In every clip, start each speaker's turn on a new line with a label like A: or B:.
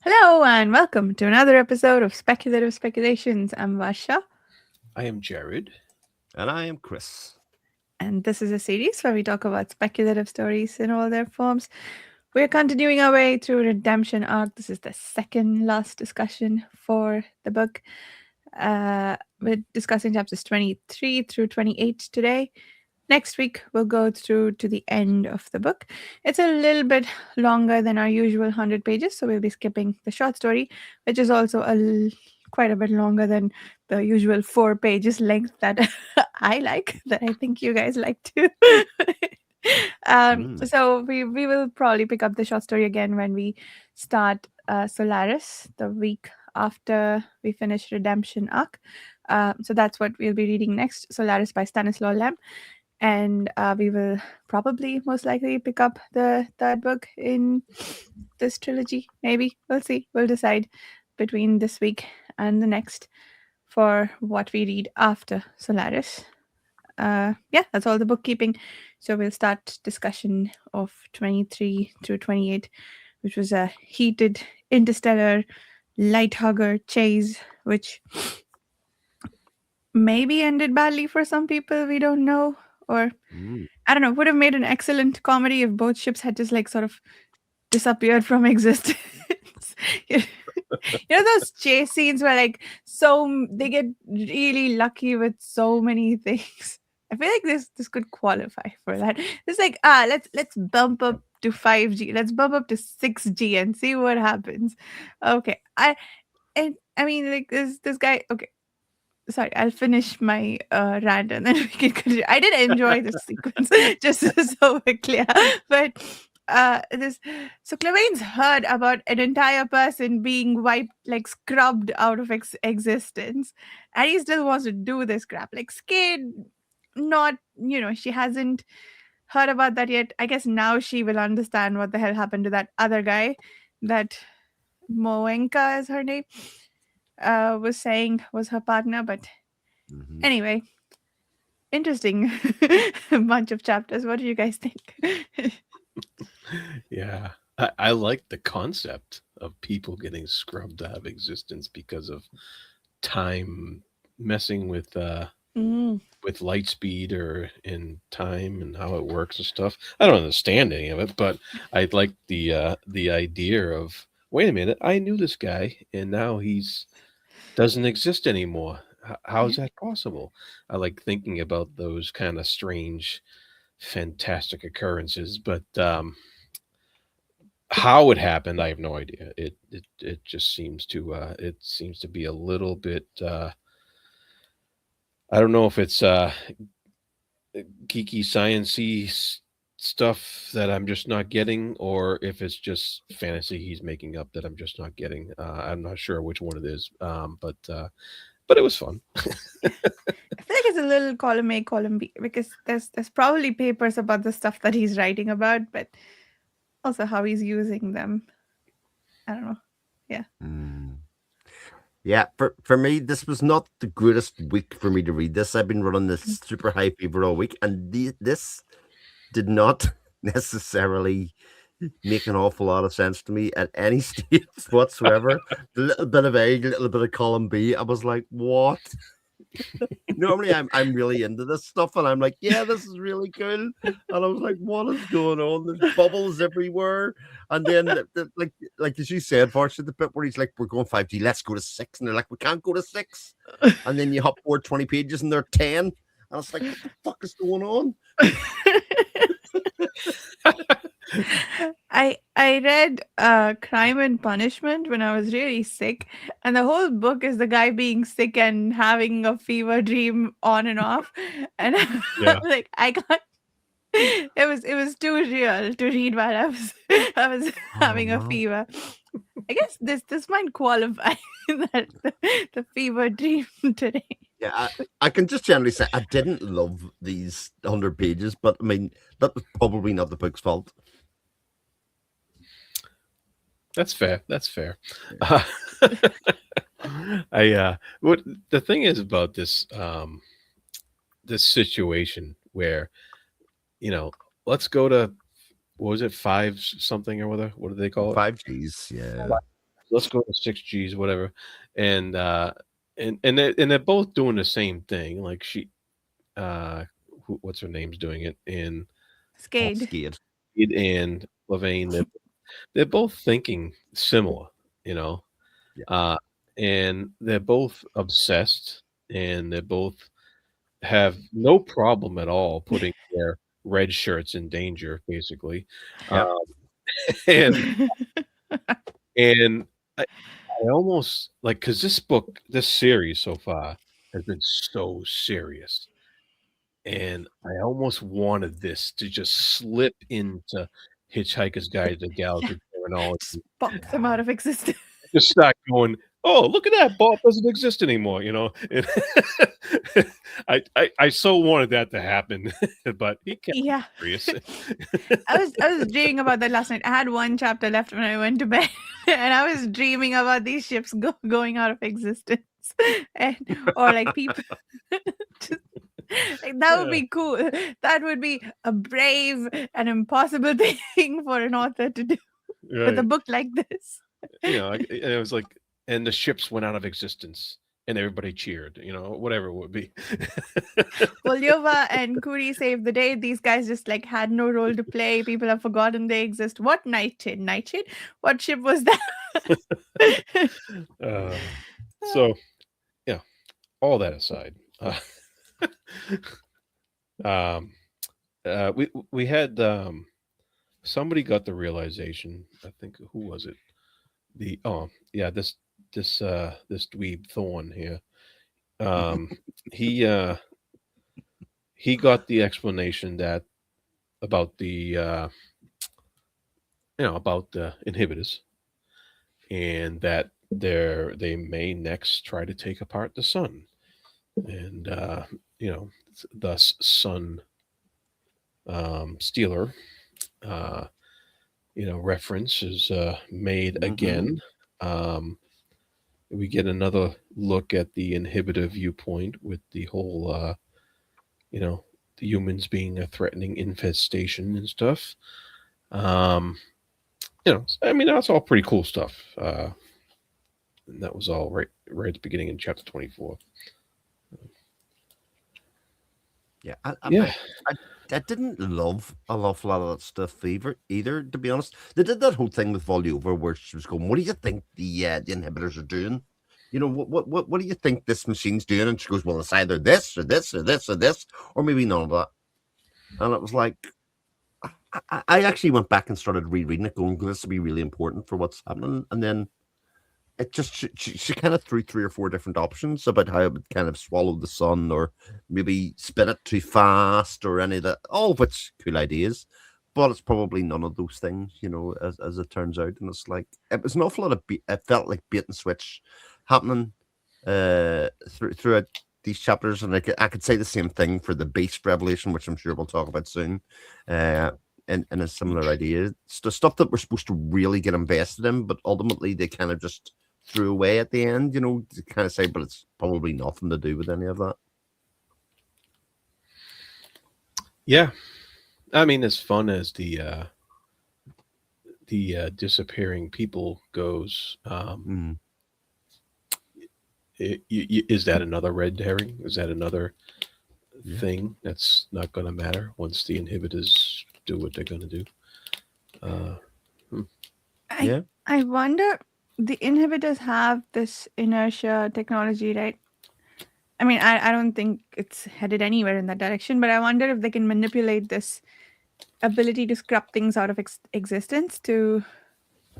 A: Hello and welcome to another episode of Speculative Speculations. I'm Vasha,
B: I am Jared.
C: And I am Chris.
A: and this is a series where we talk about speculative stories in all their forms. We're continuing our way through Redemption Ark. This is the second last discussion for the book. We're discussing chapters 23 through 28 today. Next week, we'll go through to the end of the book. It's a little bit longer than our usual 100 pages, so we'll be skipping the short story, which is also quite a bit longer than the usual 4 pages length that I like, that I think you guys like too.
C: Mm.
A: So we will probably pick up the short story again when we start Solaris the week after we finish Redemption Arc. So that's what we'll be reading next, Solaris by Stanislaw Lem. And we will probably most likely pick up the third book in this trilogy. Maybe we'll see. We'll decide between this week and the next for what we read after Solaris. Yeah, that's all the bookkeeping. So we'll start discussion of 23 through 28, which was a heated interstellar light hugger chase, which maybe ended badly for some people. We don't know. Or
C: Mm.
A: I don't know, would have made an excellent comedy if both ships had just like sort of disappeared from existence. you those chase scenes where like they get really lucky with so many things. I feel like this could qualify for that. It's like let's bump up to 5G. Let's bump up to 6G and see what happens. Okay. I mean like this guy. Okay, sorry, I'll finish my rant and then we can continue. I did enjoy this sequence, just so we're clear. But this so Clemaine's heard about an entire person being wiped, like scrubbed out of existence, and he still wants to do this crap. Like scared, not she hasn't heard about that yet. I guess now she will understand what the hell happened to that other guy, that Moenka is her name, was saying was her partner. But
C: Mhm.
A: anyway, interesting bunch of chapters. What do you guys think?
B: Yeah, I like the concept of people getting scrubbed out of existence because of time messing
A: Mm.
B: with light speed or in time and how it works and stuff. I don't understand any of it, but I like the idea of, wait a minute, I knew this guy and now he's doesn't exist anymore. How
A: Yeah.
B: is that possible? I like thinking about those kind of strange, fantastic occurrences, but how it happened, I have no idea. It just seems to be a little bit. I don't know if it's geeky sciencey stuff that I'm just not getting, or if it's just fantasy he's making up that I'm just not getting. I'm not sure which one it is, but it was fun.
A: I feel like it's a little column A, column B, because there's probably papers about the stuff that he's writing about, but also how he's using them. I don't know. Yeah.
C: Mm. Yeah, for me, this was not the greatest week for me to read this. I've been running this
A: Mm.
C: super high fever all week, and this did not necessarily make an awful lot of sense to me at any stage whatsoever. The little bit of A, little bit of column B, I was like, what? Normally I'm really into this stuff and I'm like, yeah, this is really cool. And I was like, what is going on? There's bubbles everywhere. And then like as you said, Varsha, the bit where he's like, we're going 5G, let's go to 6. And they're like, we can't go to 6. And then you hop forward 20 pages and they're 10. And I was like, what the fuck is going on?
A: I read Crime and Punishment when I was really sick, and the whole book is the guy being sick and having a fever dream on and off, and
B: Yeah.
A: like I can't. It was too real to read while I was
C: Oh
A: having a
C: man.
A: fever. I guess this might qualify that the fever dream today.
C: Yeah, I can just generally say I didn't love these 100 pages, but I mean, that was probably not the book's fault.
B: That's fair. That's fair.
C: Yeah.
B: Uh, what the thing is about this situation where, you know, let's go to, what was it, five something or whatever? What do they call it?
C: 5Gs, yeah.
B: let's go to 6Gs, whatever. And they're both doing the same thing. Like uh, what's her name's doing it, and
A: Skade.
C: Scared.
B: Ed and Levine. They're both thinking similar, you know,
C: Yeah.
B: and they're both obsessed, and they both have no problem at all putting their red shirts in danger, basically.
C: Yep.
B: Um, and and I almost like because this series so far has been so serious, and I almost wanted this to just slip into Hitchhiker's Guide to the
A: Yeah.
B: Galaxy terminology.
A: Just pop them out of existence.
B: Just start going, "Oh, look at that! Bob doesn't exist anymore," you know. And I so wanted that to happen, but he kept
A: Yeah.
B: it serious.
A: I was dreaming about that last night. I had one chapter left when I went to bed, and I was dreaming about these ships going out of existence, and or like people. Just, like, that would
B: Yeah,
A: be cool. That would be a brave and impossible thing for an author to do with a
B: right.
A: book like this.
B: You know, and it was like, and the ships went out of existence, and everybody cheered. You know, whatever it would be.
A: Volyova and Kuri saved the day. These guys just like had no role to play. People have forgotten they exist. What Nightshade? Nightshade? What ship was that?
B: Uh, so yeah, all that aside, um, we had somebody got the realization. I think who was it? Yeah, this dweeb Thorn here. Um, he he got the explanation that about the about the inhibitors, and that they may next try to take apart the sun, and thus Sun Stealer reference is made again. Um, we get another look at the inhibitor viewpoint with the whole you know the humans being a threatening infestation and stuff. um I mean, that's all pretty cool stuff. And that was all right at the beginning in chapter 24.
C: Yeah,
B: Yeah.
C: I didn't love an awful lot of that stuff either, to be honest. They did that whole thing with Volova where she was going, "What do you think the inhibitors are doing? You know, what do you think this machine's doing?" And she goes, "Well, it's either this or this or this or this, or maybe none of that." And it was like, I actually went back and started rereading it, going, "This will be really important for what's happening." And then it just she kind of threw 3 or 4 different options about how it would kind of swallow the sun, or maybe spin it too fast, or any of that. All of which cool ideas, but it's probably none of those things, as it turns out. And it's like it was an awful lot of it felt like bait and switch happening throughout these chapters, and I could say the same thing for the Beast Revelation, which I'm sure we'll talk about soon. And a similar idea, stuff that we're supposed to really get invested in, but ultimately they kind of just threw away at the end, to kind of say, but it's probably nothing to do with any of that.
B: Yeah. I mean, as fun as the disappearing people goes, is that another red herring? Is that another thing that's not going to matter once the inhibitors do what they're going to do?
A: I wonder, the inhibitors have this inertia technology, right? I mean, I don't think it's headed anywhere in that direction, but I wonder if they can manipulate this ability to scrub things out of existence, to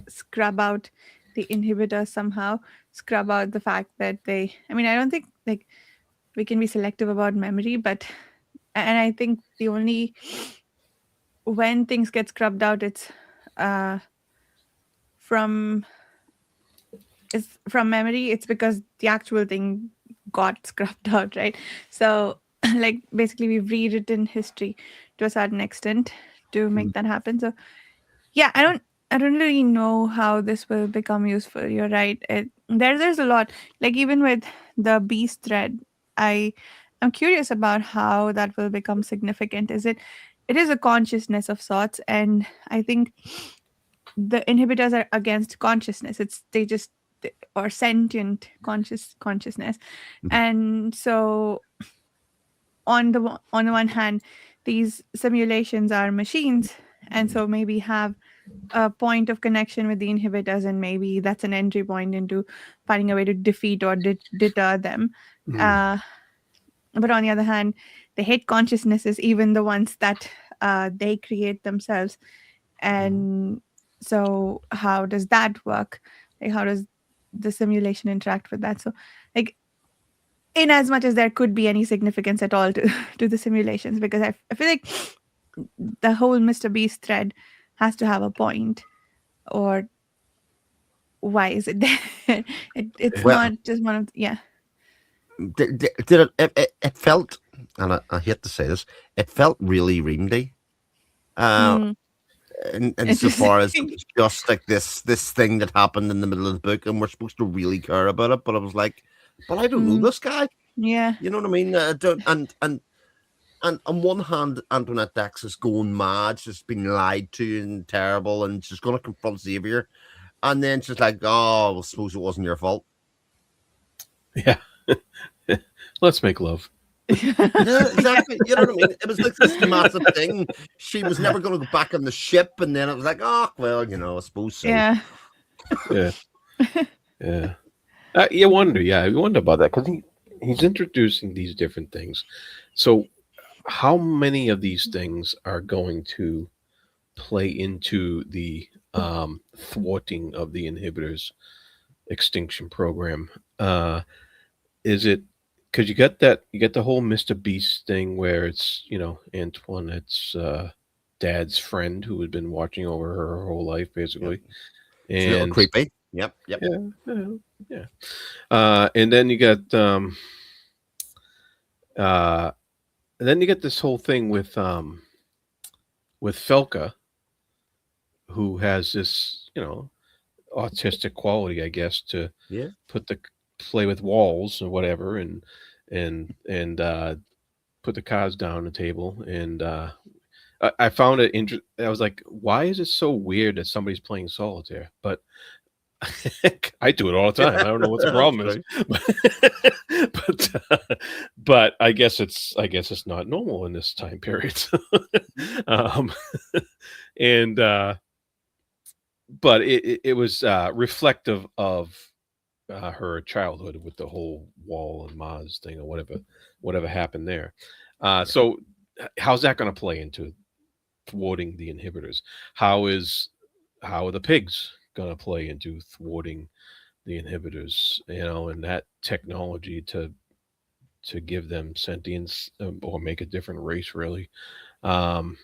A: scrub out the inhibitor somehow, scrub out the fact that I don't think like we can be selective about memory, and I think the only, when things get scrubbed out, it's from memory. It's because the actual thing got scrubbed out, right? So like basically we've rewritten history to a certain extent to make that happen. So yeah, I don't really know how this will become useful. You're right. There's a lot, like even with the beast thread, I'm curious about how that will become significant. It is a consciousness of sorts, and I think the inhibitors are against consciousness. Or sentient consciousness.
C: Mhm.
A: And so on the one hand, these simulations are machines, and so maybe have a point of connection with the inhibitors, and maybe that's an entry point into finding a way to defeat or deter them.
B: Mm.
A: uh, but on the other hand, they hate consciousnesses, even the ones that they create themselves. And so how does that work? Like, how does the simulation interact with that? So, like, in as much as there could be any significance at all to to the simulations, because I feel like the whole Mr. Beast thread has to have a point, or why is it there? It's
C: Well,
A: not just one of yeah.
C: it felt, and I hate to say this, it felt really Reamdy. Uh,
A: Hmm,
C: and so far as it
A: interesting.
C: was just like this thing that happened in the middle of the book, and we're supposed to really care about it, but I was like, but I don't know
A: Mm,
C: this guy.
A: yeah,
C: You know what I mean? I don't, and on one hand, Antoinette Dax is going mad. She's been lied to and terrible, and she's going to confront Xavier. And then she's like, "Oh, well, suppose it wasn't your fault."
B: Yeah. Let's make love.
C: Yeah, exactly. You know what I mean? It was like this massive thing. She was never going to go back on the ship, and then it was like, "Oh, well, I suppose so."
A: yeah.
B: Yeah. Yeah. You wonder. Yeah, you wonder about that because he's introducing these different things. So, how many of these things are going to play into the thwarting of the inhibitors extinction program? Is it because you get the whole Mr. Beast thing where it's Antoinette's dad's friend who had been watching over her whole life
C: Yep.
B: basically,
C: It's a little
B: and
C: creepy. Yep. Yep.
B: yeah, yeah, yeah. And then you got uh, this whole thing with Felka, who has this autistic quality, I guess, to
C: Yeah.
B: put the play with walls or whatever, and put the cards down on the table. And I found it interesting. I was like, why is it so weird that somebody's playing solitaire? But I do it all the time. I don't know what the
C: That's
B: problem is,
C: true.
B: but I guess it's not normal in this time period. um, and but it was reflective of her childhood with the whole Wall and Maz thing or whatever happened there.
C: Yeah.
B: So how's that going to play into thwarting the inhibitors? How are the pigs going to play into thwarting the inhibitors? And that technology to give them sentience, or make a different race, really. Um,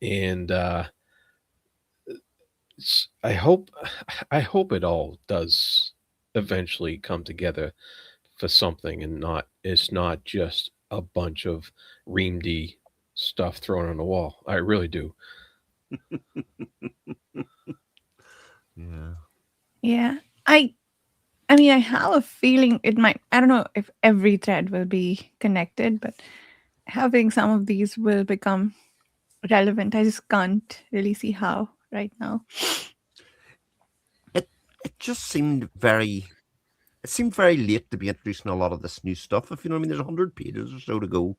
B: and I hope I hope it all does eventually come together for something, and it's not just a bunch of Reamdy stuff thrown on the wall. I really do.
C: Yeah.
A: Yeah. I mean, I have a feeling it might. I don't know if every thread will be connected, but having some of these will become relevant. I just can't really see how right now.
C: It it just seemed very. It seemed very late to be introducing a lot of this new stuff. If you know what I mean, there's 100 pages or so to go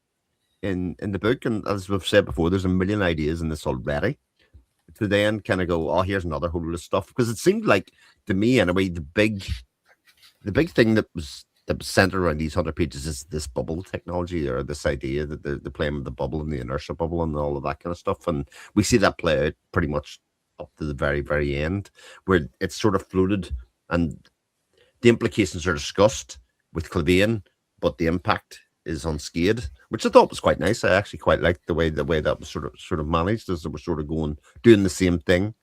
C: in the book, and as we've said before, there's a million ideas in this already. To then kind of go, oh, here's another whole lot of stuff, because it seemed like, to me anyway, the big thing that was centered around these 100 pages is this bubble technology, or this idea that they're playing with the bubble and the inertia bubble and all of that kind of stuff, and we see that play out pretty much up to the very very end, where it's sort of floated, and the implications are discussed with Clevian, but the impact is on Skade, which I thought was quite nice. I actually quite liked the way that was sort of managed, as they were sort of doing the same thing.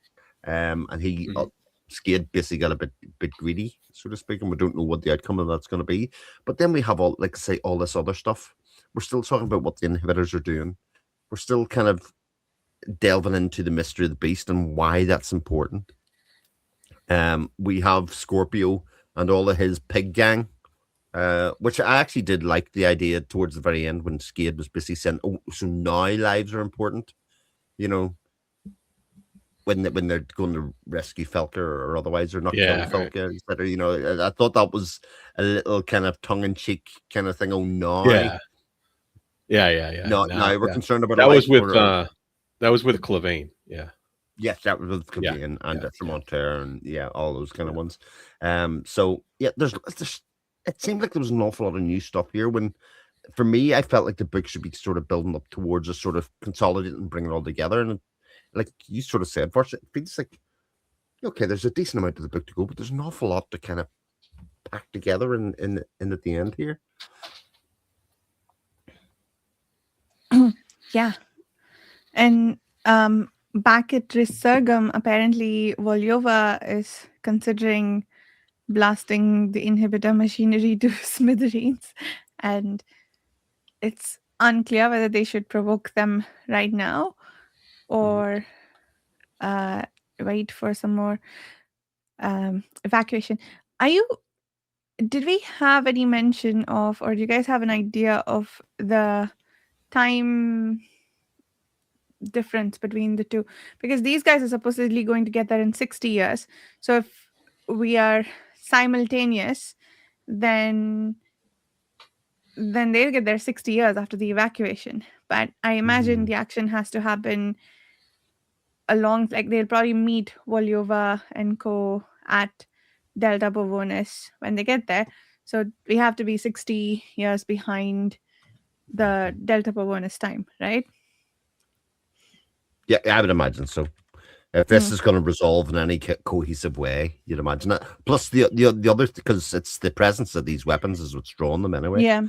C: And
B: Mhm.
C: Skade basically got a bit greedy, so to speak, and we don't know what the outcome of that's going to be. But then we have all, like I say, all this other stuff. We're still talking about what the inhibitors are doing. We're still kind of delving into the mystery of the beast and why that's important. We have Scorpio and all of his pig gang, which I actually did like the idea towards the very end when Skade was basically saying, "Oh, so now lives are important," you know. when they're going to rescue Felker or otherwise, or not kill
B: Yeah, right.
C: Felker. Instead of, I thought that was a little kind of tongue in cheek kind of thing. Oh no,
B: Yeah.
C: no,
B: Now,
C: we're concerned about a
B: that was
C: life.
B: with Clavane. Yeah,
C: Yes, that was with Cobain and Tremontaire and all those kind of ones. So yeah, there's it seemed like there was an awful lot of new stuff here. When for me, I felt like the book should be sort of building up towards a sort of consolidate and bring it all together. And like you sort of said, first it feels like okay, there's a decent amount of the book to go, but there's an awful lot to kind of pack together in at the end here.
A: Yeah. And back at Resurgam, apparently Volyova is considering blasting the inhibitor machinery to smithereens, and it's unclear whether they should provoke them right now or wait for some more evacuation. Did we have any mention of, or do you guys have an idea of the time difference between the two? Because these guys are supposedly going to get there in 60 years. So if we are simultaneous, then they'll get there 60 years after the evacuation. But I imagine the action has to happen along, like they'll probably meet Volyova and co at Delta Pavonis when they get there. So we have to be 60 years behind the Delta Pavonis time, right?
C: Yeah, I would imagine so. If this is going to resolve in any cohesive way, you'd imagine that. Plus the other, because it's the presence of these weapons is what's drawing them anyway.
A: Yeah.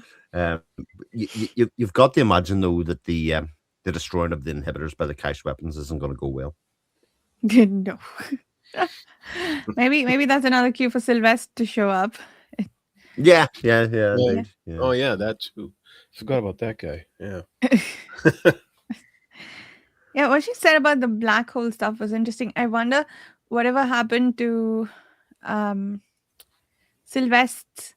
C: You've got to imagine though that the destroying of the inhibitors by the cache weapons isn't going to go well.
A: No. maybe that's another cue for Sylvester to show up.
C: Yeah.
B: Oh yeah, that too. Forgot about that guy. Yeah.
A: Yeah, what she said about the black hole stuff was interesting. I wonder whatever happened to Sylvester's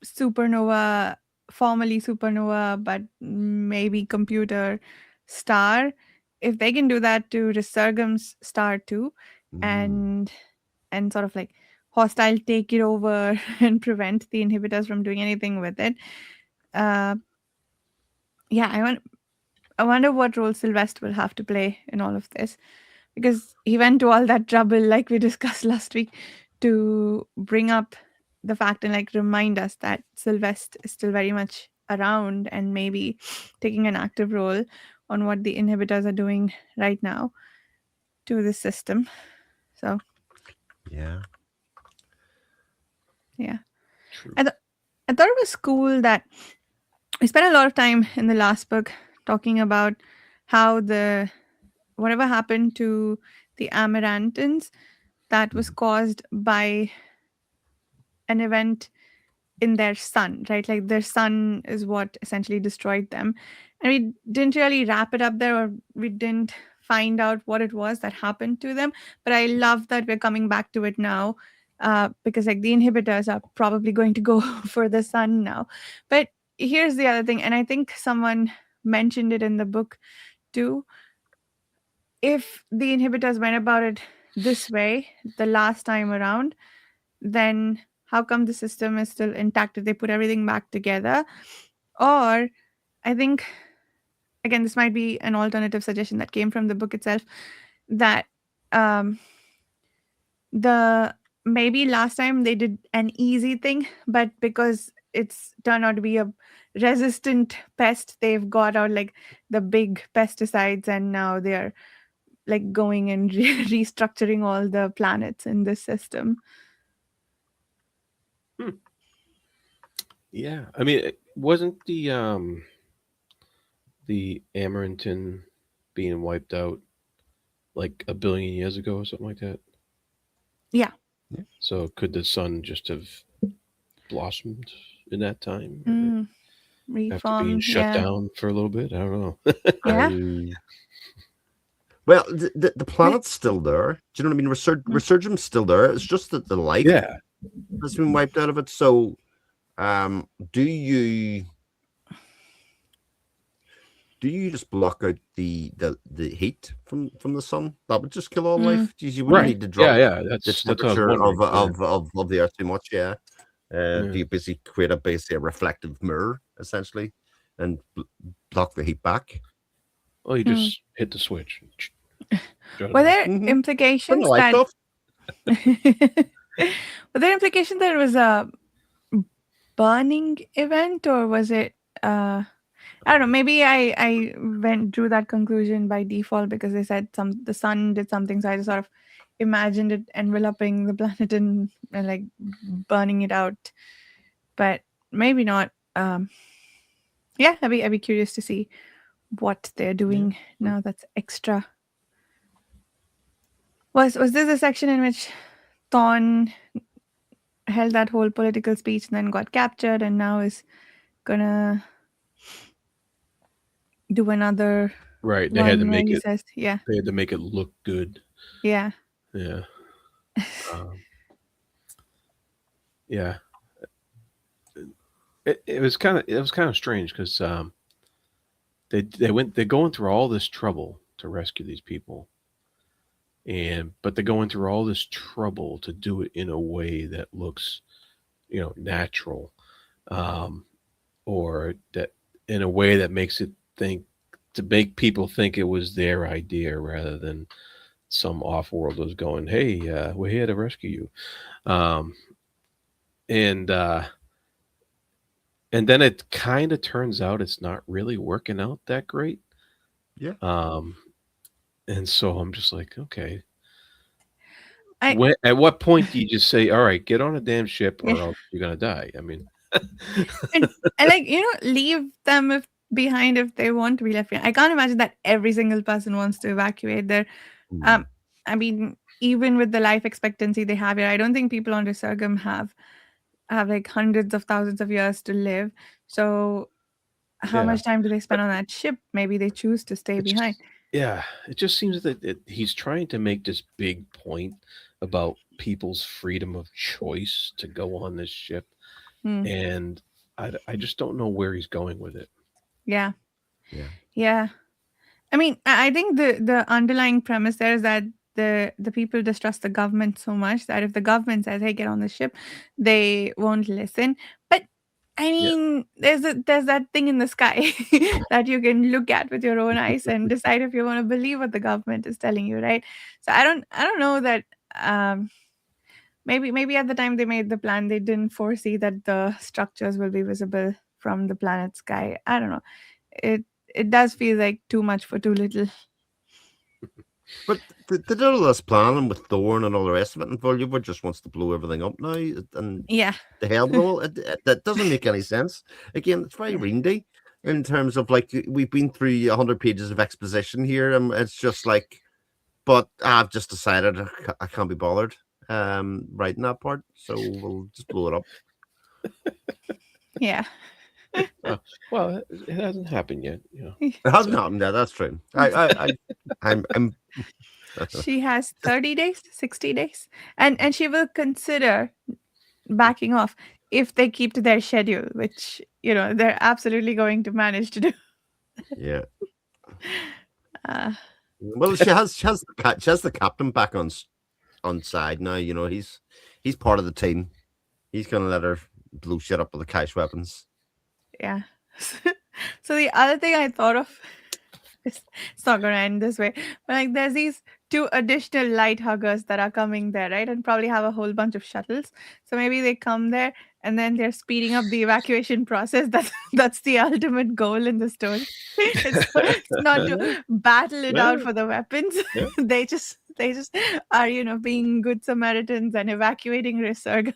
A: supernova, formerly supernova, but maybe computer star. If they can do that to Resurgam's star too, and sort of like hostile take it over and prevent the inhibitors from doing anything with it. I wonder what role Sylvester will have to play in all of this, because he went to all that trouble, like we discussed last week, to bring up the fact and like remind us that Sylvester is still very much around and maybe taking an active role on what the inhibitors are doing right now to the system. So
C: yeah.
A: I thought it was cool that we spent a lot of time in the last book talking about how whatever happened to the Amarantans, that was caused by an event in their sun, right? Like their sun is what essentially destroyed them. And we didn't really wrap it up there, or we didn't find out what it was that happened to them. But I love that we're coming back to it now, because like the inhibitors are probably going to go for the sun now. But here's the other thing, and I think someone mentioned it in the book too. If the inhibitors went about it this way the last time around, then how come the system is still intact if they put everything back together? Or I think, again, this might be an alternative suggestion that came from the book itself, that maybe last time they did an easy thing, but because it's turned out to be a resistant pest, they've got out like the big pesticides, and now they're like going and restructuring all the planets in this system.
B: Yeah, I mean, it wasn't the Amarantin being wiped out like 1 billion years ago or something like that?
A: Yeah.
B: So could the sun just have blossomed in that time? After being shut down for a little bit? I don't know.
A: Yeah.
C: Well, the planet's still there. Do you know what I mean? Resurgence still there. It's just that the life has been wiped out of it. So, do do you just block out the heat from the sun? That would just kill all
A: Mm,
C: life. Geez, you wouldn't
B: Right.
C: need to drop
B: Yeah.
C: the
B: That's what I was
C: temperature
B: wondering. Yeah.
C: of the earth too much. Yeah. Do
B: Yeah.
C: you basically create basically a reflective mirror essentially, and block the heat back?
B: Well, you
A: mm.
B: just hit the switch. And shut it
A: Were
B: off.
A: there
C: Mm-hmm. Turn the
A: implications
C: lights
A: that
C: off.
A: were there implications that it was a burning event, or was it I don't know, maybe I went drew that conclusion by default because they said the sun did something, so I just sort of imagined it enveloping the planet and like burning it out. But maybe not. Yeah, I'd be curious to see what they're
B: Yeah.
A: doing now that's extra. Was this a section in which Thorn held that whole political speech and then got captured and now is gonna do another
B: Right. They had to
A: one where
B: make
A: he
B: it.
A: says, yeah,
B: They had to make it look good.
A: yeah.
B: Yeah. Um, yeah. It was kind of strange because they're going through all this trouble to rescue these people, but they're going through all this trouble to do it in a way that looks natural, um, or that in a way that makes it think to make people think it was their idea rather than some off-world was going, hey, we're here to rescue you, and and then it kind of turns out it's not really working out that great.
C: Yeah.
B: um and so I'm just like, okay,
A: I
B: at what point do you just say, all right, get on a damn ship or else you're gonna die? I mean,
A: and like leave them behind if they want to be left behind. I can't imagine that every single person wants to evacuate there.
C: Mm.
A: I mean, even with the life expectancy they have here, I don't think people on Resurgam have like hundreds of thousands of years to live. So how
B: yeah,
A: much time do they
B: but
A: spend on that ship? Maybe they choose to stay
B: it's
A: behind.
B: yeah, it just seems that he's trying to make this big point about people's freedom of choice to go on this ship,
A: Hmm.
B: and I just don't know where he's going with it.
A: Yeah.
C: Yeah.
A: Yeah. I mean, I think the underlying premise there is that the people distrust the government so much that if the government says, "Hey, get on the ship," they won't listen. But I
B: Yeah,
A: mean, there's that thing in the sky that you can look at with your own eyes and decide if you want to believe what the government is telling you, right? So I don't know that. Um, maybe at the time they made the plan, they didn't foresee that the structures will be visible from the planet sky. I don't know. It does feel like too much for too little.
C: But they did all this planning with Thorn and all the rest of it, and Volvo just wants to blow everything up now, and
A: Yeah.
C: the hell with all that doesn't make any sense. Again, it's very Rindy in terms of like we've been through 100 pages of exposition here, and it's just like, but I've just decided I can't be bothered writing that part, so we'll just blow it up.
A: Yeah.
B: well, it hasn't happened yet.
C: It hasn't
B: So
C: happened yet. That's true. I'm
A: She has 30 days, 60 days. And she will consider backing off if they keep to their schedule, which, they're absolutely going to manage to do.
C: yeah.
A: Uh,
C: Well, she has the captain back on side now. He's part of the team. He's gonna let her blow shit up with the cash weapons.
A: yeah. So the other thing I thought of, it's not going to end this way, but like there's these 2 additional light huggers that are coming there, right? And probably have a whole bunch of shuttles. So maybe they come there and then they're speeding up the evacuation process. That's the ultimate goal in the story. It's not to battle it out
B: yeah,
A: for the weapons.
B: yeah.
A: they just are, being good Samaritans and evacuating Resurg.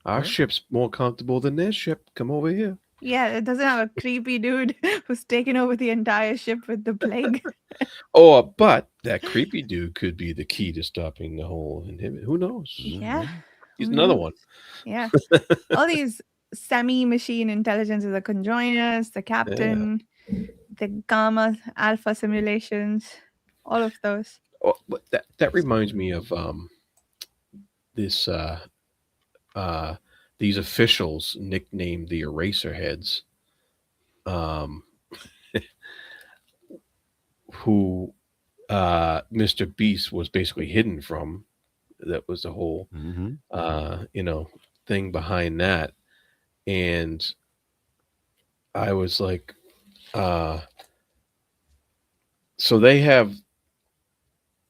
B: Our
C: Yeah.
B: ship's more comfortable than their ship. Come over here.
A: Yeah, it doesn't have a creepy dude who's taken over the entire ship with the plague.
B: Oh, but that creepy dude could be the key to stopping the whole inhibit. Who knows?
A: Yeah.
B: He's
A: Who
B: another
A: knows?
B: one.
A: Yeah. All these semi-machine intelligences, the conjoiners, the
B: Yeah.
A: captain, the gamma alpha simulations, all of those.
B: Oh, but that reminds me of this these officials nicknamed the Eraserheads. um, who Mr. Beast was basically hidden from. That was the whole
C: Mm-hmm.
B: thing behind that. And I was like, so they have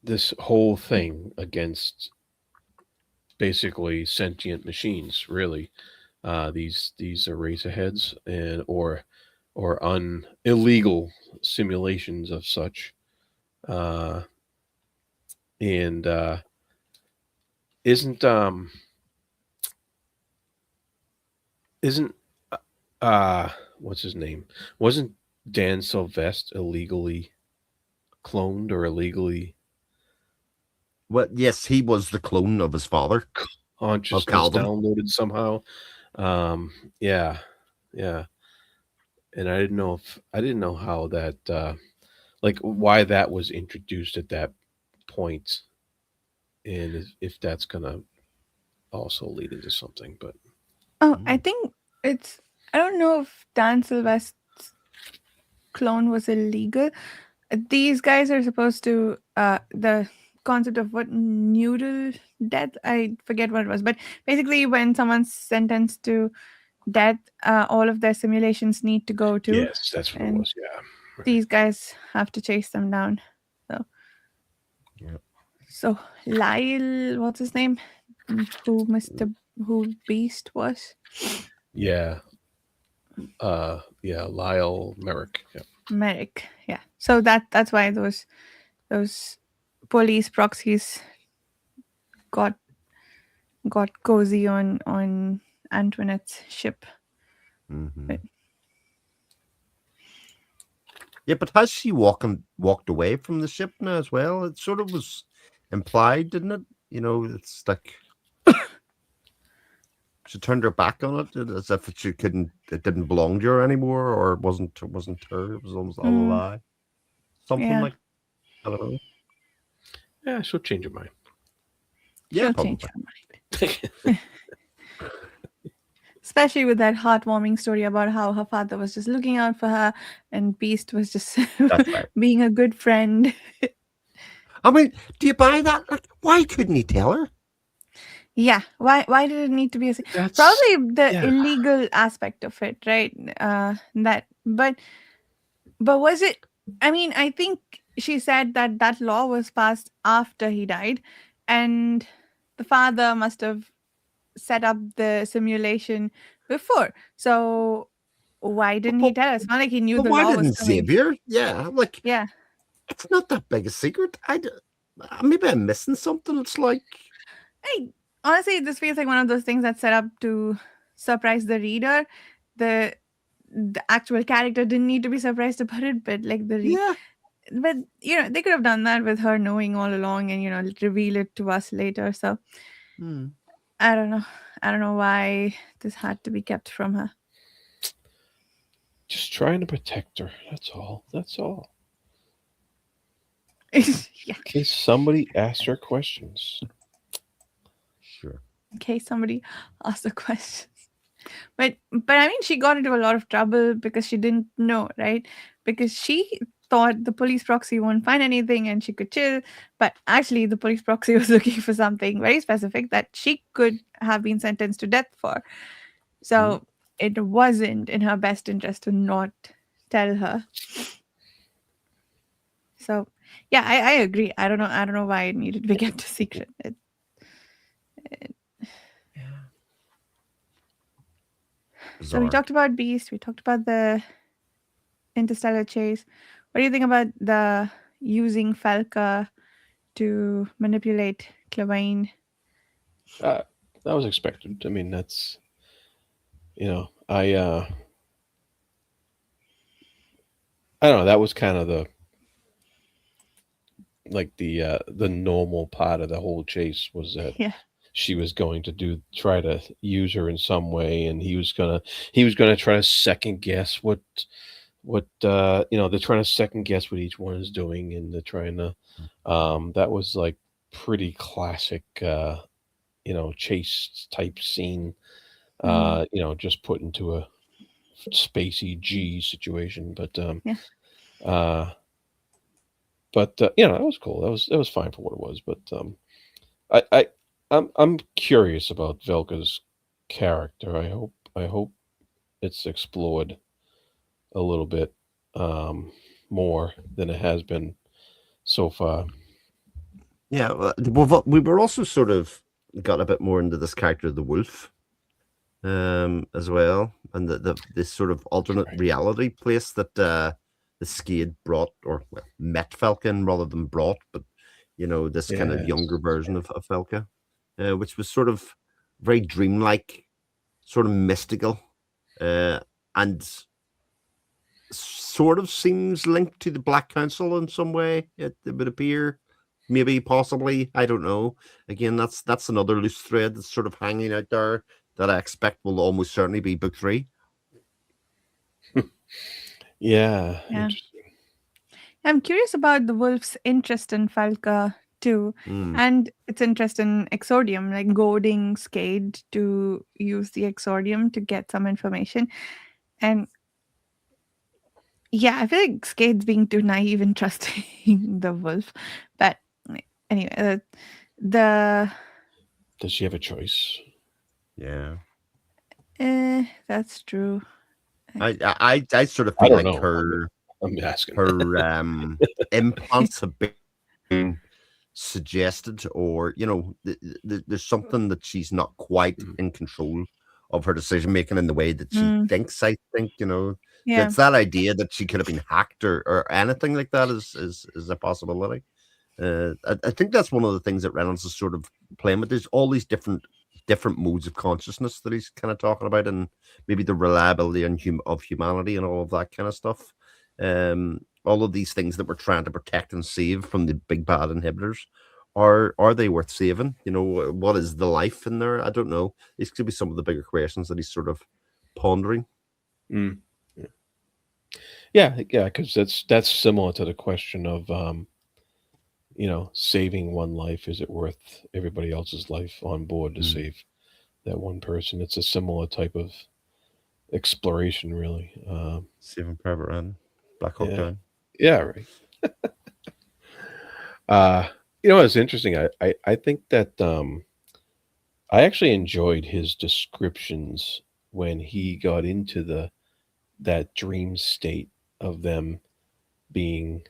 B: this whole thing against basically sentient machines, really. These eraserheads and or illegal simulations of such. Uh, and isn't isn't uh what's his name? Wasn't Dan Sylvester illegally cloned or illegally
C: Well, yes, he was the clone of his father, of
B: consciousness
C: Calvin.
B: downloaded somehow? Um, yeah, yeah. And I didn't know how that like why that was introduced at that point, and if that's gonna also lead into something. But
A: Oh, I think it's. I don't know if Dan Sylvester's clone was illegal. These guys are supposed to. The concept of what neural death. I forget what it was, but basically, when someone's sentenced to death, all of their simulations need to go too,
B: yes, that's what it
A: and
B: was. Yeah, right.
A: these guys have to chase them down. So,
C: Yeah.
A: so Lyle, what's his name? Who Beast was?
B: Yeah, yeah. Lyle Merrick. Yeah.
A: Merrick. Yeah. So that's why those police proxies got cozy on Antoinette's ship.
C: Mm-hmm.
A: But
C: Yeah, but has she walked away from the ship now as well? It sort of was implied, didn't it? It's like she turned her back on it as if it didn't belong to her anymore, or it wasn't her. It was almost all a lie. Something
A: yeah,
C: like, I don't know.
B: Yeah, she'll change her mind.
C: Yeah,
A: she'll
C: probably.
A: change her mind. Especially with that heartwarming story about how her father was just looking out for her and Beast was just
C: That's right.
A: being a good friend.
C: I mean, do you buy that? Like, why couldn't he tell her?
A: Yeah. Why did it need to be
B: That's
A: probably the
B: yeah.
A: illegal aspect of it, right? That but was it, I mean, I think she said that that law was passed after he died, and the father must have set up the simulation before. So why didn't he
C: But,
A: tell us? Not like he knew
C: but
A: the
C: why
A: law was
C: didn't
A: coming.
C: Xavier? Yeah, I'm like,
A: Yeah.
C: it's not that big a secret. Maybe I'm missing something. It's like,
A: Honestly, this feels like one of those things that's set up to surprise the reader. The actual character didn't need to be surprised about it, but like
C: yeah.
A: but they could have done that with her knowing all along and reveal it to us later. So I don't know. I don't know why this had to be kept from her.
B: Just trying to protect her. That's all. That's all.
A: Yeah.
B: In case somebody asks her questions.
C: Sure.
A: In case somebody asked the questions. But I mean, she got into a lot of trouble because she didn't know, right? Because she thought the police proxy won't find anything and she could chill. But actually, the police proxy was looking for something very specific that she could have been sentenced to death for. So it wasn't in her best interest to not tell her. So yeah, I agree. I don't know why it needed to be kept a secret. So we talked about Beast. We talked about the interstellar chase. What do you think about the using Falca to manipulate Clevane?
B: That was expected. I mean, that's I don't know. That was kind of the normal part of the whole chase was that
A: Yeah.
B: she was going to try to use her in some way, and he was gonna try to second guess what they're trying to second guess what each one is doing, and they're trying to that was like pretty classic chase type scene just put into a spacey G situation, but
A: Yeah.
B: uh, you know, that was cool. That was fine for what it was. But I'm curious about Velka's character. I hope it's explored a little bit more than it has been so far.
C: Yeah, we were also sort of got a bit more into this character of the wolf, as well, and this sort of alternate
B: Right.
C: reality place that the Skade brought, or well, met Falcon rather than brought, but you know, this kind of younger
B: Yes.
C: version of Falca, which was sort of very dreamlike, sort of mystical, and sort of seems linked to the Black Council in some way. It would appear, maybe, possibly, I don't know. Again, that's another loose thread that's sort of hanging out there that I expect will almost certainly be book 3.
B: Yeah.
A: Yeah.
B: Interesting.
A: I'm curious about the wolf's interest in Falca too,
C: Mm.
A: and its interest in Exordium, like goading Skade to use the Exordium to get some information. And yeah, I feel like Skade's being too naive and trusting the wolf. But anyway, the
B: Does she have a choice?
C: Yeah,
A: that's true.
C: I sort of
B: I
C: feel
B: don't
C: like
B: know. I'm asking.
C: her implants have been suggested, or you know, there's something that she's not quite
B: Mm.
C: in control of her decision making in the way that she
A: Mm,
C: thinks. I think, you know,
A: yeah.
C: that's that idea that she could have been hacked or anything like that is a possibility. I think that's one of the things that Reynolds is sort of playing with. There's all these different modes of consciousness that he's kind of talking about, and maybe the reliability and of humanity and all of that kind of stuff. All of these things that we're trying to protect and save from the big bad inhibitors. Are they worth saving? You know, what is the life in there? I don't know. These could be some of the bigger questions that he's sort of pondering.
B: Mm. Yeah, because that's similar to the question of you know, saving one life. Is it worth everybody else's life on board to
C: Mm.
B: save that one person? It's a similar type of exploration, really.
C: Saving Private Ryan, Black Hawk
B: Yeah,
C: Down.
B: yeah, right. You know, it's interesting. I think that I actually enjoyed his descriptions when he got into that dream state of them being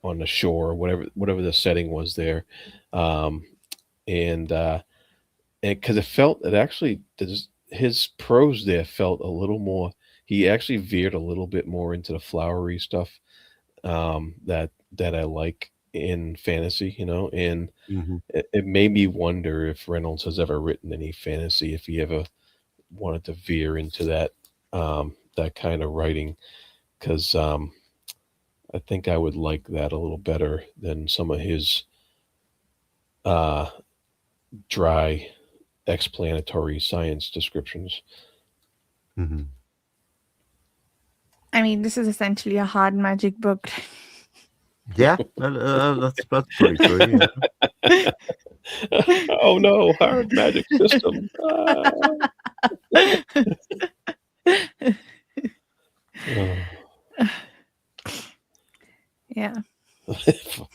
B: on the shore, whatever the setting was there, um, and because it actually his prose there felt a little more. He actually veered a little bit more into the flowery stuff that I like in fantasy, you know, and
C: Mm-hmm.
B: it made me wonder if Reynolds has ever written any fantasy, if he ever wanted to veer into that kind of writing, because I think I would like that a little better than some of his uh, dry explanatory science descriptions.
C: Mm-hmm.
A: I mean, this is essentially a hard magic book.
C: Yeah, that's pretty true. Yeah.
B: Oh no, hard magic system. Ah. Oh.
A: Yeah.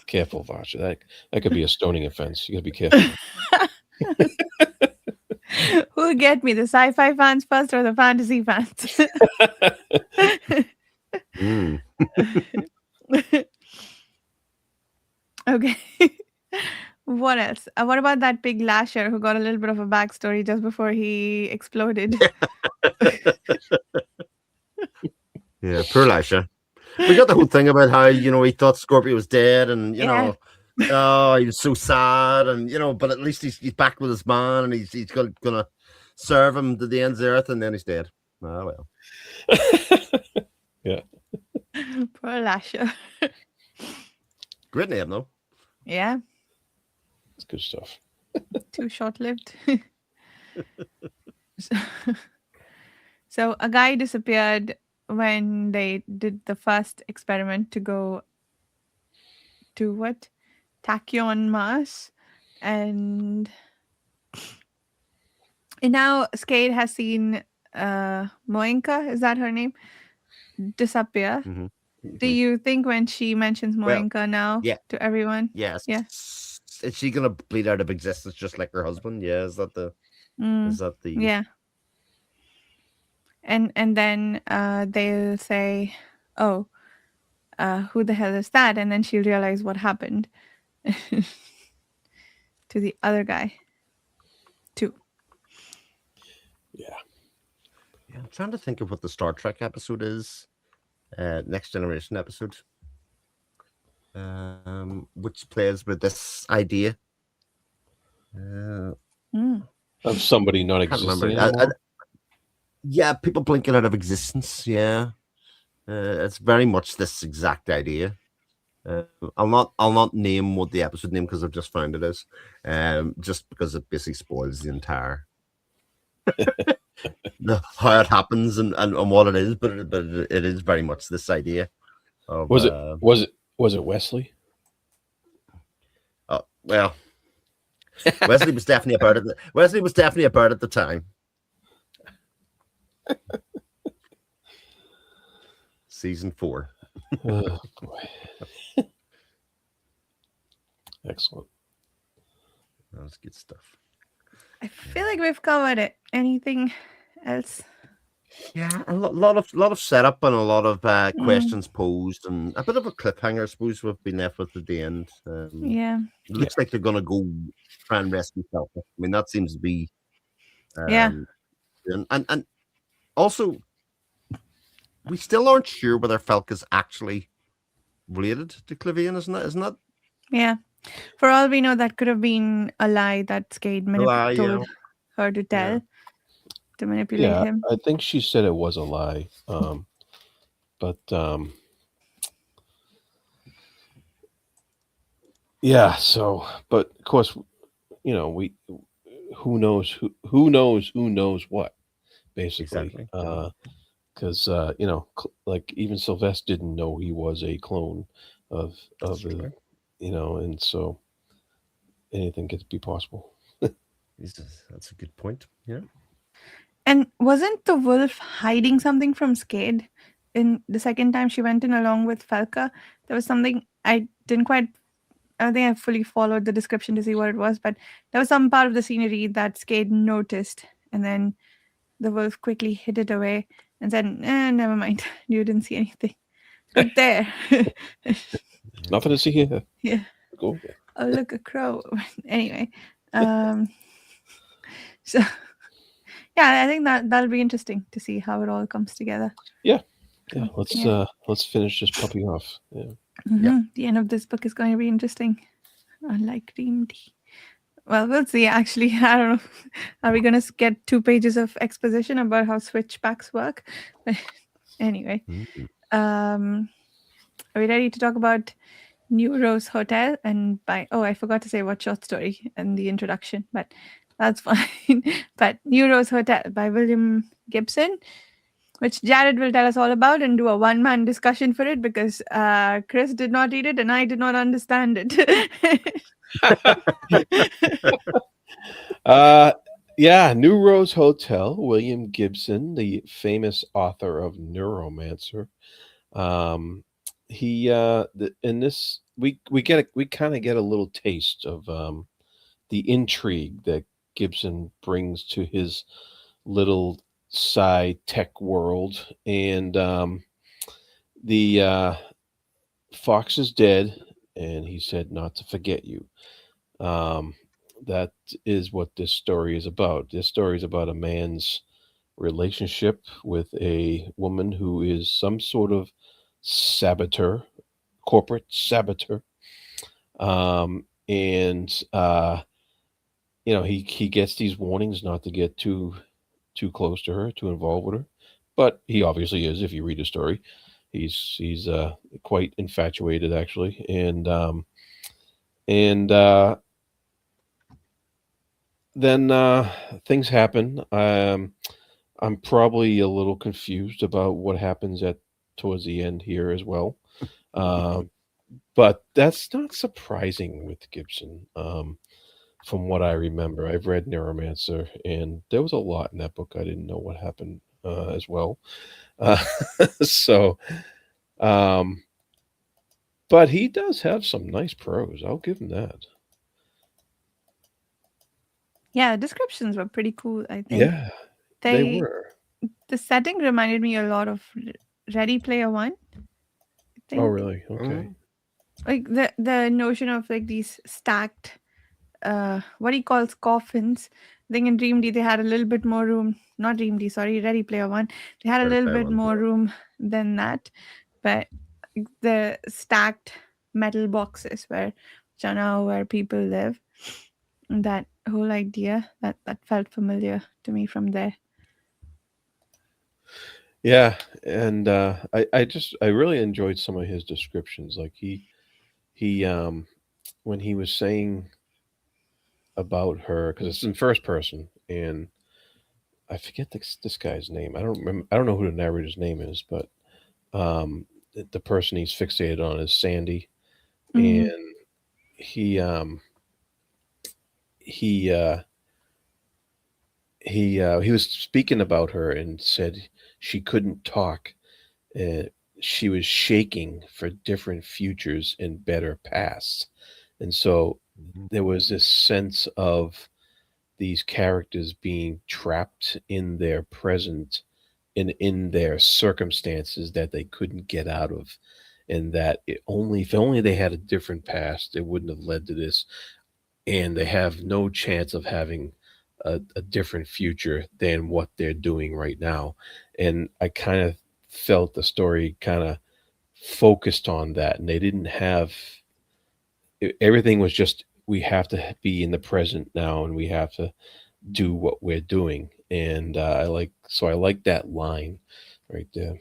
B: Careful, Varsha. That could be a stoning offense. You gotta be careful.
A: Who'll get me, the sci-fi fans first or the fantasy fans?
C: Mm.
A: Okay. What else? What about that pig Lasher who got a little bit of a backstory just before he exploded?
C: Yeah, poor Lasha. We got the whole thing about how, you know, he thought Scorpio was dead, and you
A: Yeah.
C: know, oh, he was so sad, and you know, but at least he's back with his man, and he's gonna serve him to the ends of the earth, and then he's dead. Ah, well.
B: Yeah.
A: Poor Lasher.
C: Great name though.
A: Yeah.
B: It's good stuff.
A: Too short-lived. So, so a guy disappeared when they did the first experiment to go to what? Tachyon Mars. And now Skade has seen Moenka, is that her name, disappear?
C: Hmm.
A: Do you think when she mentions
C: Well,
A: Moenka now
C: yeah,
A: to everyone?
C: yes.
A: Yeah.
C: Is she gonna bleed out of existence just like her husband? Yeah, is that the?
A: Mm,
C: Is that the?
A: yeah. And then they'll say, "Oh, who the hell is that?" And then she'll realize what happened to the other guy too.
B: Yeah.
C: Yeah, I'm trying to think of what the Star Trek episode is. Next Generation episode. Which plays with this idea.
A: Mm.
B: Of somebody not
C: Can't remember.
B: existing anymore.
C: Yeah, people blinking out of existence. Yeah, it's very much this exact idea. I'll not name what the episode name because I've just found it is, just because it basically spoils the entire how it happens and what it is. But it is very much this idea of
B: Was it Wesley?
C: well, Wesley was definitely about it. Wesley was definitely about at the time. Season 4.
B: Oh boy. Excellent.
C: That's good stuff.
A: I feel like we've covered it. Anything else?
C: Yeah, a lot of setup and a lot of questions posed and a bit of a cliffhanger. I suppose we've been left with at the end.
A: Yeah.
C: It looks like they're gonna go try and rescue Falcon. I mean, that seems to be
A: Yeah.
C: and also we still aren't sure whether Falca's actually related to Clivian, isn't that?
A: Yeah. For all we know, that could have been a lie that Skade
C: lie,
A: told her to tell to manipulate
B: Yeah,
A: him.
B: I think she said it was a lie. But yeah. So, but of course, we who knows who knows what, basically.
C: Exactly.
B: Because like even Sylvester didn't know he was a clone of the, and so anything could be possible.
C: That's a good point. Yeah.
A: And wasn't the wolf hiding something from Skade in the second time she went in along with Falca? There was something I don't think I fully followed the description to see what it was, but there was some part of the scenery that Skade noticed, and then the wolf quickly hid it away and said, never mind, you didn't see anything. Look there.
B: Nothing to see here.
A: Yeah.
B: Go.
A: Oh, look, a crow. Anyway. So yeah, I think that'll be interesting to see how it all comes together.
B: Yeah. Let's finish this puppy off. Yeah.
A: Mm-hmm. The end of this book is going to be interesting. Unlike Dream D. Well, we'll see. Actually, I don't know. Are we going to get 2 pages of exposition about how switchbacks work? Anyway, are we ready to talk about New Rose Hotel? And I forgot to say what short story in the introduction, but that's fine. But New Rose Hotel by William Gibson, which Jared will tell us all about and do a one-man discussion for it because Chris did not read it and I did not understand it.
B: Yeah, New Rose Hotel, William Gibson, the famous author of Neuromancer. He in this we kind of get a little taste of the intrigue that Gibson brings to his little sci-tech world, and the fox is dead, and he said not to forget you. That is what this story is about. This story is about a man's relationship with a woman who is some sort of saboteur, corporate saboteur. And he gets these warnings not to get too close to her, too involved with her, but he obviously is. If you read the story, he's quite infatuated actually, and then things happen. I'm probably a little confused about what happens towards the end here as well. But that's not surprising with Gibson. From what I remember, I've read Neuromancer, and there was a lot in that book I didn't know what happened as well. Uh, so, um, but he does have some nice prose. I'll give him that.
A: Yeah, descriptions were pretty cool, I think.
B: Yeah, they
A: They
B: were.
A: the setting reminded me a lot of Ready Player One, I
B: Oh,
A: think.
B: really? Okay.
C: Mhm.
A: Like the notion of like these stacked what he calls coffins. I think in Dream D they had a little bit more room. Not Dream D, sorry, Ready Player One. They had a
C: Ready
A: little
C: Player
A: bit
C: One.
A: more room than that. But the stacked metal boxes which are now where people live. That whole idea that felt familiar to me from there.
B: Yeah, and I really enjoyed some of his descriptions. Like he when he was saying about her, because it's in first person, and I forget this guy's name. I don't remember. I don't know who the narrator's name is, but the person he's fixated on is Sandy, and
A: Mm,
B: he he uh, he was speaking about her and said she couldn't talk. Uh, she was shaking for different futures and better pasts, and so
C: Mhm.
B: there was this sense of these characters being trapped in their present in their circumstances that they couldn't get out of, and that if only they had a different past, it wouldn't have led to this, and they have no chance of having a different future than what they're doing right now. And I kind of felt the story kind of focused on that, and they didn't have everything was just we have to be in the present now, and we have to do what we're doing. And I like that line right there.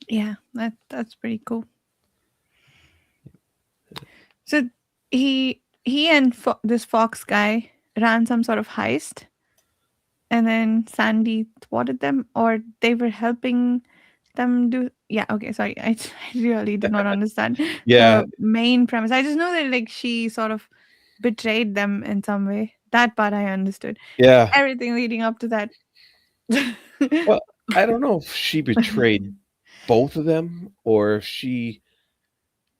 A: yeah, that's pretty cool. So he and this Fox guy ran some sort of heist, and then Sandy thwarted them, or they were helping them do. Yeah, okay, sorry, I really did not understand
B: Yeah,
A: the main premise. I just know that like she sort of betrayed them in some way. That part I understood.
B: yeah.
A: Everything leading up to that.
B: Well, I don't know if she betrayed both of them or if she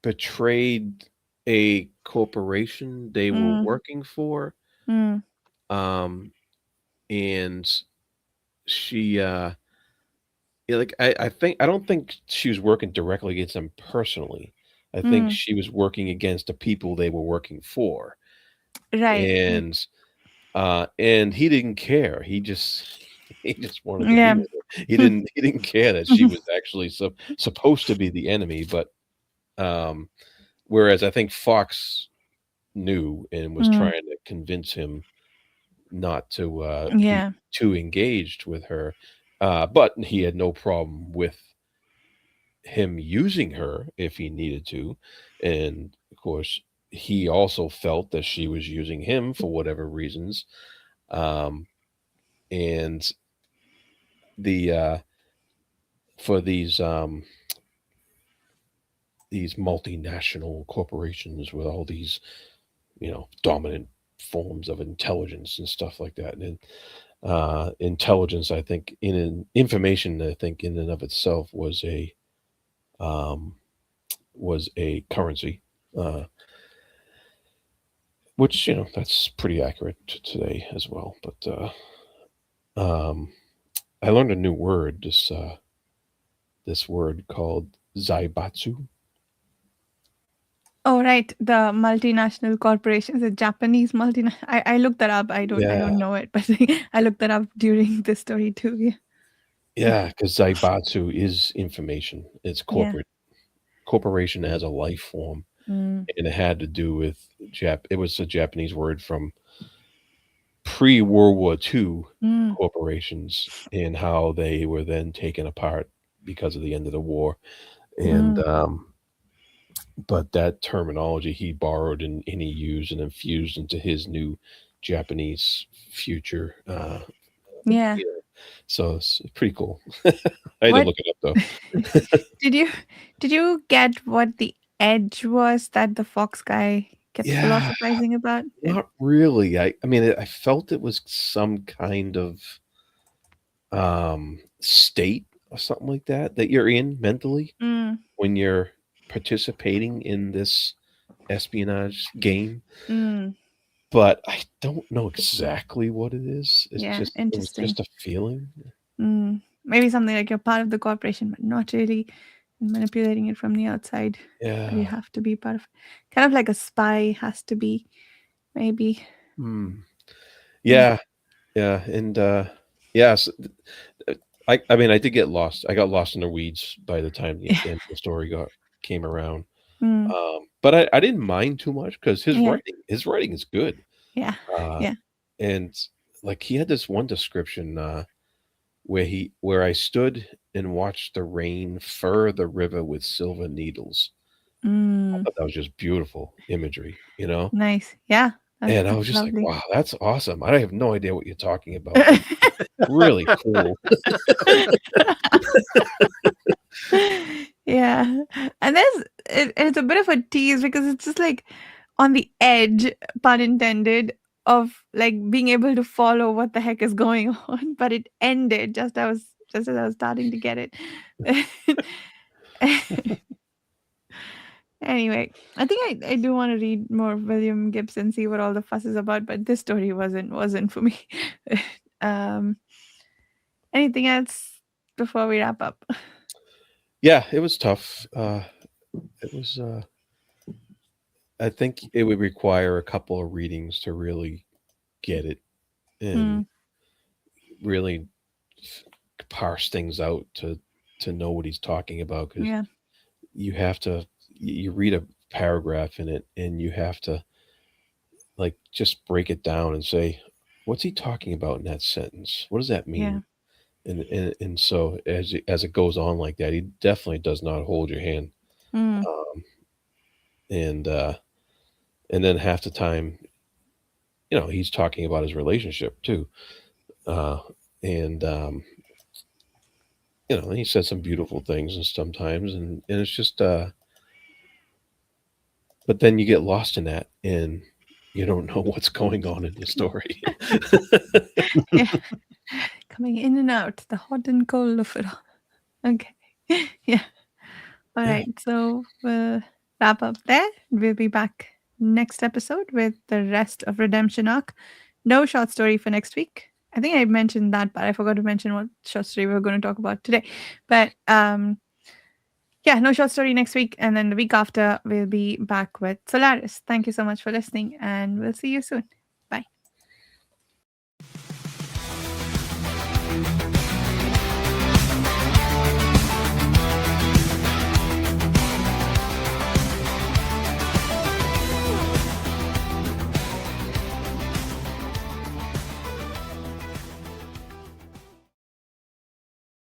B: betrayed a corporation they were
A: Mm,
B: working for.
A: mm,
B: Um, and she, yeah, like I don't think she was working directly against them personally. I think
A: mm.
B: she was working against the people they were working for,
A: Right.
B: and he didn't care. He just he just wanted to be
A: Yeah.
B: with her. He didn't care that she was actually supposed to be the enemy, but um, whereas I think Fox knew and was
A: Mm,
B: trying to convince him not to be
A: yeah.
B: too engaged with her, but he had no problem with him using her if he needed to, and of course he also felt that she was using him for whatever reasons. Um, and the for these multinational corporations with all these dominant forms of intelligence and stuff like that, and intelligence, I think, information, I think in and of itself um, was a currency, uh, which that's pretty accurate today as well. But I learned a new word, this word called zaibatsu.
A: Oh, right. The multinational corporations, the Japanese multinational. I looked that up. I
B: Yeah,
A: don't know it, but I looked that up during the story too. Yeah.
B: yeah, because zaibatsu is information. It's
A: Yeah.
B: corporation as a life form,
A: Mm,
B: and it had to do with It was a Japanese word from pre-World War II
A: mm,
B: corporations and how they were then taken apart because of the end of the war. And
A: mm.
B: but that terminology he borrowed and he used and infused into his new Japanese future.
A: Yeah.
B: Yeah, so it's pretty cool. I had to
A: What
B: look it up though.
A: did you did you get what the edge was that the Fox guy kept
B: Yeah,
A: philosophizing about?
B: not really. I mean, I felt it was some kind of state or something like that you're in mentally
A: Mm,
B: when you're participating in this espionage game.
A: mm,
B: But I don't know exactly what it is.
A: yeah,
B: It was
A: interesting.
B: just a feeling.
A: Maybe something like you're part of the corporation, but not really manipulating it from the outside. But you
B: Yeah.
A: have to be part of, kind of like a spy has to be, maybe.
B: Hmm.
A: Mm.
B: Yeah. Yeah. And yes, I mean I did get lost. I got lost in the weeds by the time the end of the story came around.
A: Mm,
B: But I didn't mind too much because
A: yeah,
B: his writing is good.
A: yeah,
B: Uh,
A: yeah.
B: and like he had this one description where I stood and watched the rain fur the river with silver needles. I
A: Mm,
B: thought that was just beautiful imagery, you know?
A: nice. Yeah,
B: And I was
A: that's
B: just like,
A: lovely.
B: wow, that's awesome. I have no idea what you're talking about, but really cool.
A: Yeah, and it's a bit of a tease because it's just like on the edge, pun intended, of like being able to follow what the heck is going on, but it ended just as I was starting to get it. Anyway, I think I do want to read more William Gibson, see what all the fuss is about, but this story wasn't for me. um, anything else before we wrap up?
B: Yeah, it was tough. It was I think it would require a couple of readings to really get it and
A: Mm,
B: really parse things out to know what he's talking about because
A: yeah,
B: you have to you read a paragraph in it and you have to like just break it down and say what's he talking about in that sentence, what does that
A: yeah.
B: mean, and so as it goes on like that he definitely does not hold your hand,
A: Mm,
B: um, and then half the time he's talking about his relationship too, uh, and he says some beautiful things and sometimes and it's just but then you get lost in that and you don't know what's going on in the story.
A: yeah. Coming in and out, the hot and cold of it all. Okay. Yeah. All
B: Yeah.
A: right. So we'll wrap up there. We'll be back next episode with the rest of Redemption Arc. No short story for next week. I think I mentioned that, but I forgot to mention what short story we were going to talk about today. But yeah, no short story next week. And then the week after, we'll be back with Solaris. Thank you so much for listening, and we'll see you soon.